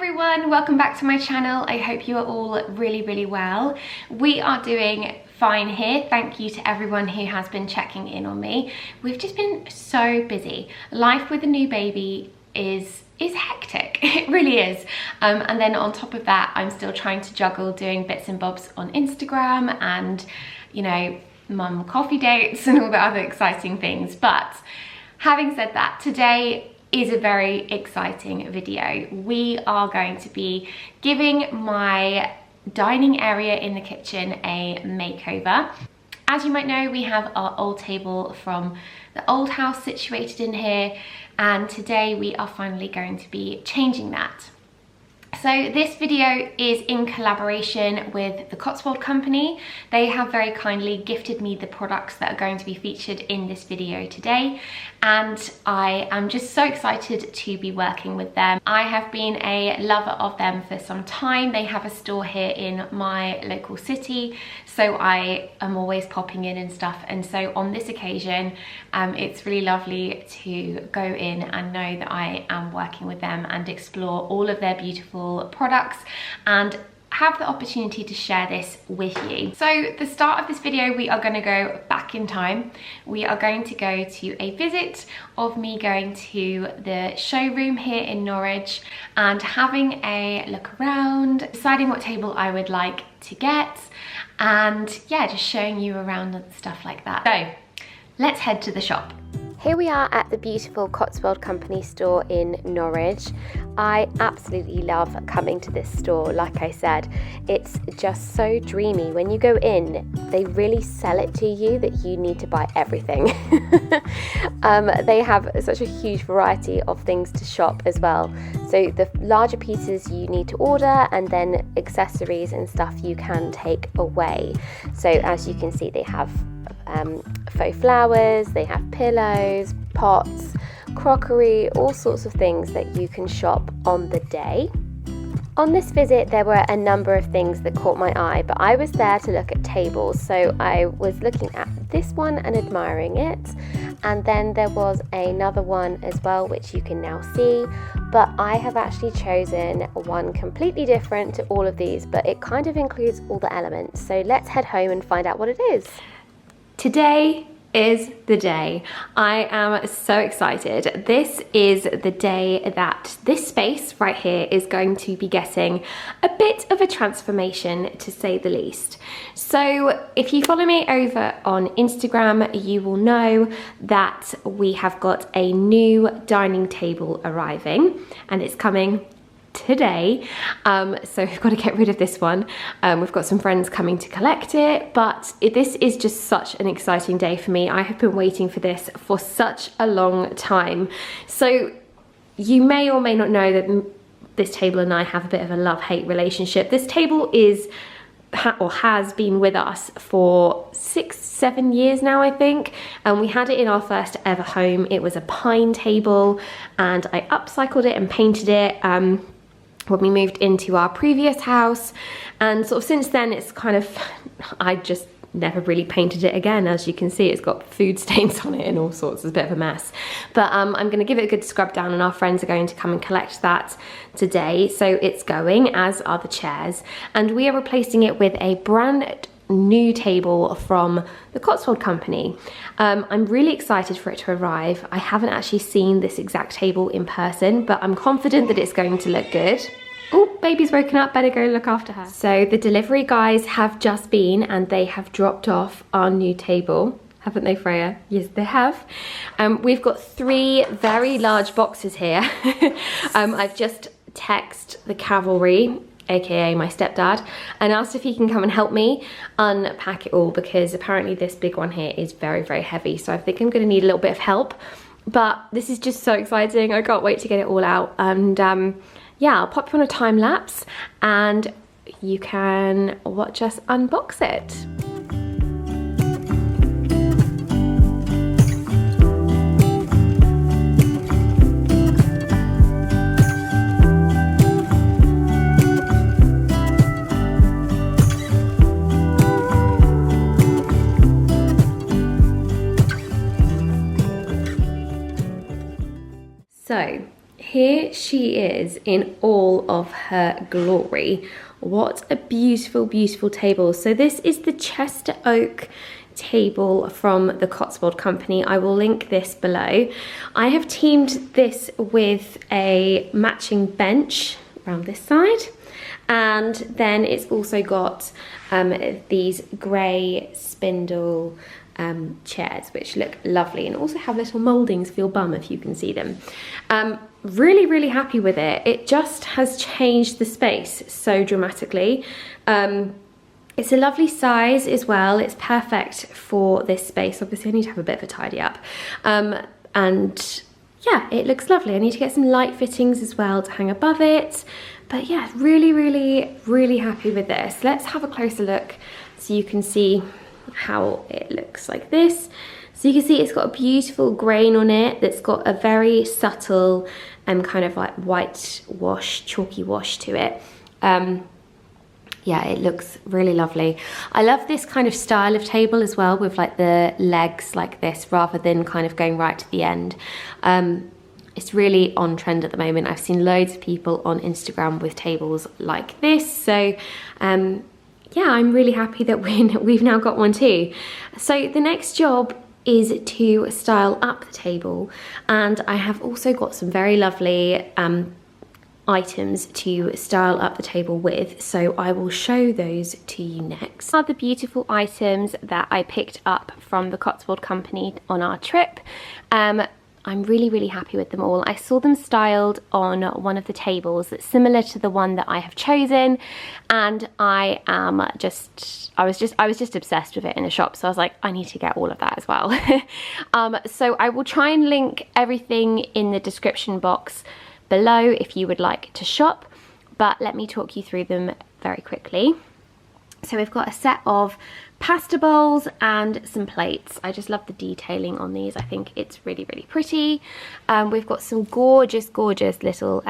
everyone, welcome back to my channel. I hope you are all really well. We are doing fine here. Thank you to everyone who has been checking in on me. We've just been so busy. Life with a new baby is hectic. It really is. And then on top of that, I'm still trying to juggle doing bits and bobs on Instagram and, you know, mum coffee dates and all the other exciting things. But having said that, today is a very exciting video. We are going to be giving my dining area in the kitchen a makeover. As you might know, we have our old table from the old house situated in here, and today we are finally going to be changing that. So this video is in collaboration with the Cotswold company. They have very kindly gifted me the products that are going to be featured in this video today, and I am just so excited to be working with them. I have been a lover of them for some time. They have a store here in my local city, so I am always popping in and stuff, and so on this occasion it's really lovely to go in and know that I am working with them and explore all of their beautiful products and have the opportunity to share this with you. So the start of this video, we are going to go back in time. We are going to go to a visit of me going to the showroom here in Norwich and having a look around, deciding what table I would like to get, and yeah, just showing you around and stuff like that. So let's head to the shop. Here we are at the beautiful Cotswold Company store in Norwich. I absolutely love coming to this store. Like I said, it's just so dreamy. When you go in, they really sell it to you that you need to buy everything. They have such a huge variety of things to shop as well. So the larger pieces you need to order, and then accessories and stuff you can take away. So as you can see, they have faux flowers, they have pillows, pots, crockery, all sorts of things that you can shop on the day. On this visit, there were a number of things that caught my eye, but I was there to look at tables, so I was looking at this one and admiring it, and then there was another one as well which you can now see, but I have actually chosen one completely different to all of these, but it kind of includes all the elements. So let's head home and find out what it is. Today is the day. I am so excited. This is the day that this space right here is going to be getting a bit of a transformation, to say the least. So if you follow me over on Instagram, you will know that we have got a new dining table arriving, and it's coming today. So we've got to get rid of this one. We've got some friends coming to collect it, but this is just such an exciting day for me. I have been waiting for this for such a long time. So you may or may not know that this table and I have a bit of a love-hate relationship. This table is or has been with us for 6-7 years now, I think, and we had it in our first ever home. It was a pine table, and I upcycled it and painted it when we moved into our previous house, and sort of since then it's kind of, I just never really painted it again. As you can see, it's got food stains on it and all sorts. It's a bit of a mess, but I'm going to give it a good scrub down, and our friends are going to come and collect that today. So it's going, as are the chairs, and we are replacing it with a brand new table from the Cotswold company. I'm really excited for it to arrive. I haven't actually seen this exact table in person, but I'm confident that it's going to look good. Oh, baby's woken up, better go look after her. So the delivery guys have just been, and they have dropped off our new table. Haven't they, Freya? Yes, they have. We've got 3 very large boxes here. I've just texted the cavalry, aka my stepdad, and asked if he can come and help me unpack it all, because apparently this big one here is very heavy, so I think I'm going to need a little bit of help. But this is just so exciting. I can't wait to get it all out, and yeah, I'll pop you on a time lapse and you can watch us unbox it. So here she is in all of her glory. What a beautiful, beautiful table. So this is the Chester Oak table from the Cotswold company. I will link this below. I have teamed this with a matching bench around this side, and then it's also got these grey spindle chairs which look lovely and also have little mouldings for your bum if you can see them. Really, really happy with it. It just has changed the space so dramatically. It's a lovely size as well. It's perfect for this space. Obviously, I need to have a bit of a tidy up. And yeah, it looks lovely. I need to get some light fittings as well to hang above it. But yeah, really, really, really happy with this. Let's have a closer look so you can see how it looks like this. So you can see it's got a beautiful grain on it that's got a very subtle kind of like white wash, chalky wash to it. Yeah, it looks really lovely. I love this kind of style of table as well, with like the legs like this rather than kind of going right to the end. It's really on trend at the moment. I've seen loads of people on Instagram with tables like this. So yeah, I'm really happy that we've now got one too. So the next job is to style up the table, and I have also got some very lovely items to style up the table with, so I will show those to you next. Are the beautiful items that I picked up from the Cotswold company on our trip. I'm really, really happy with them all. I saw them styled on one of the tables that's similar to the one that I have chosen, and I was just obsessed with it in a shop, so I was like, I need to get all of that as well. So I will try and link everything in the description box below if you would like to shop, but let me talk you through them very quickly. So we've got a set of pasta bowls and some plates. I just love the detailing on these. I think it's really, really pretty. We've got some gorgeous, gorgeous little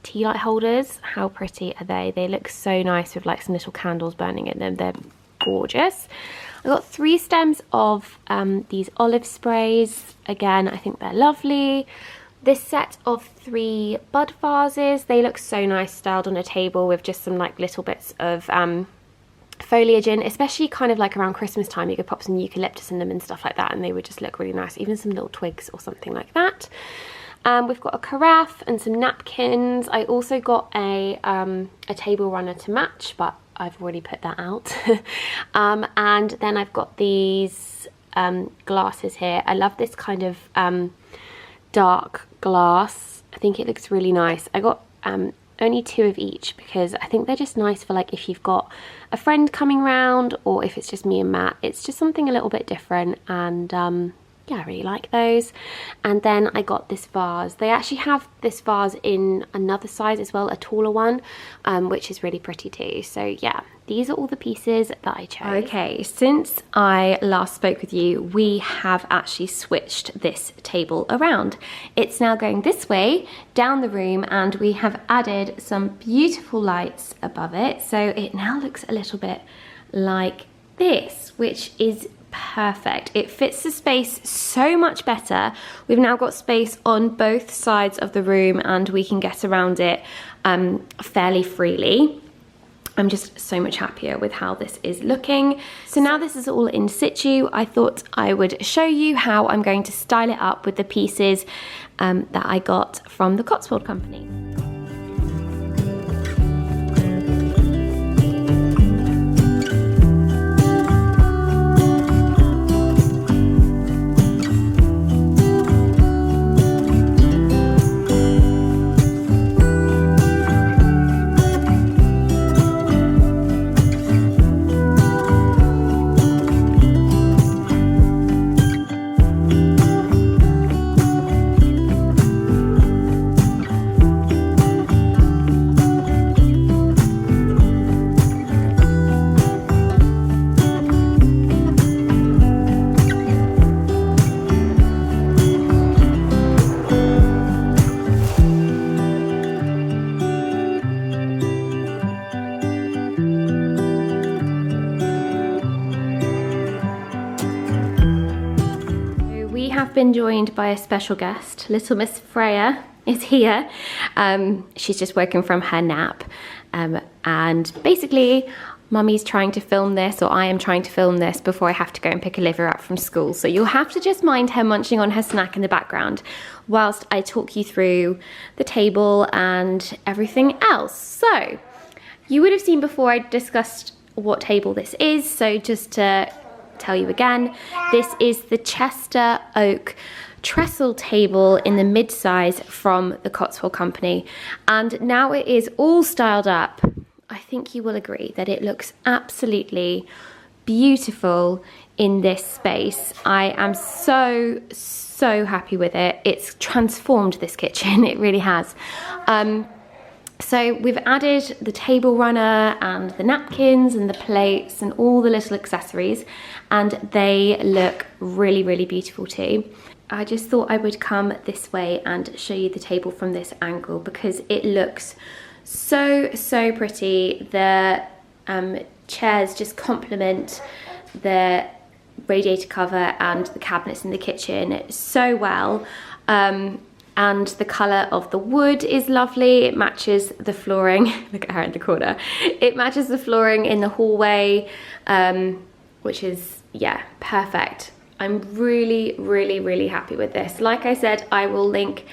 tea light holders. How pretty are they? They look so nice with like some little candles burning in them. They're gorgeous. I've got 3 stems of these olive sprays. Again, I think they're lovely. This set of 3 bud vases. They look so nice styled on a table with just some like little bits of foliage in, especially kind of like around Christmas time. You could pop some eucalyptus in them and stuff like that, and they would just look really nice, even some little twigs or something like that. We've got a carafe and some napkins. I also got a table runner to match, but I've already put that out. And then I've got these glasses here. I love this kind of dark glass. I think it looks really nice. I got only 2 of each because I think they're just nice for like if you've got a friend coming round, or if it's just me and Matt. It's just something a little bit different, and yeah, I really like those. And then I got this vase. They actually have this vase in another size as well, a taller one, which is really pretty too. So yeah, these are all the pieces that I chose. Okay, since I last spoke with you, we have actually switched this table around. It's now going this way down the room, and we have added some beautiful lights above it. So it now looks a little bit like this, which is perfect. It fits the space so much better. We've now got space on both sides of the room, and we can get around it fairly freely. I'm just so much happier with how this is looking. So now this is all in situ, I thought I would show you how I'm going to style it up with the pieces that I got from the Cotswold company. Been joined by a special guest, little Miss Freya. is here. She's just woken from her nap. And basically, Mummy's trying to film this, or I am trying to film this before I have to go and pick Olivia up from school. So you'll have to just mind her munching on her snack in the background whilst I talk you through the table and everything else. So you would have seen before I discussed what table this is. So just to tell you again, this is the Chester Oak trestle table in the mid-size from the Cotswold company. And now it is all styled up. I think you will agree that it looks absolutely beautiful in this space. I am so happy with it. It's transformed this kitchen, it really has. So we've added the table runner and the napkins and the plates and all the little accessories, and they look really beautiful too. I just thought I would come this way and show you the table from this angle because it looks so pretty. The chairs just complement the radiator cover and the cabinets in the kitchen so well. And the colour of the wood is lovely. It matches the flooring. Look at her in the corner. It matches the flooring in the hallway, which is, yeah, perfect. I'm really happy with this. Like I said, I will link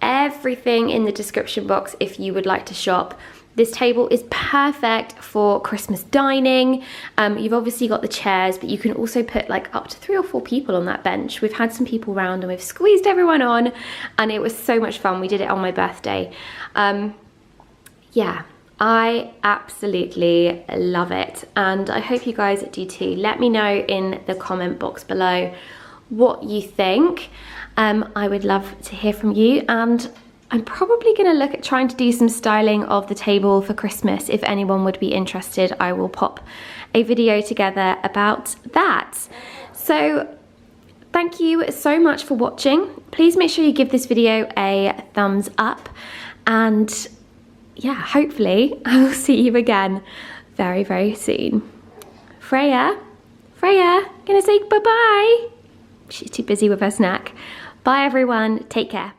everything in the description box if you would like to shop. This table is perfect for Christmas dining. You've obviously got the chairs, but you can also put like up to 3 or 4 people on that bench. We've had some people around and we've squeezed everyone on, and it was so much fun. We did it on my birthday. Yeah, I absolutely love it, and I hope you guys do too. Let me know in the comment box below what you think. I would love to hear from you, and I'm probably going to look at trying to do some styling of the table for Christmas. If anyone would be interested, I will pop a video together about that. So thank you so much for watching. Please make sure you give this video a thumbs up, and yeah, hopefully I will see you again very soon. Freya, gonna say bye-bye. She's too busy with her snack. Bye everyone, take care.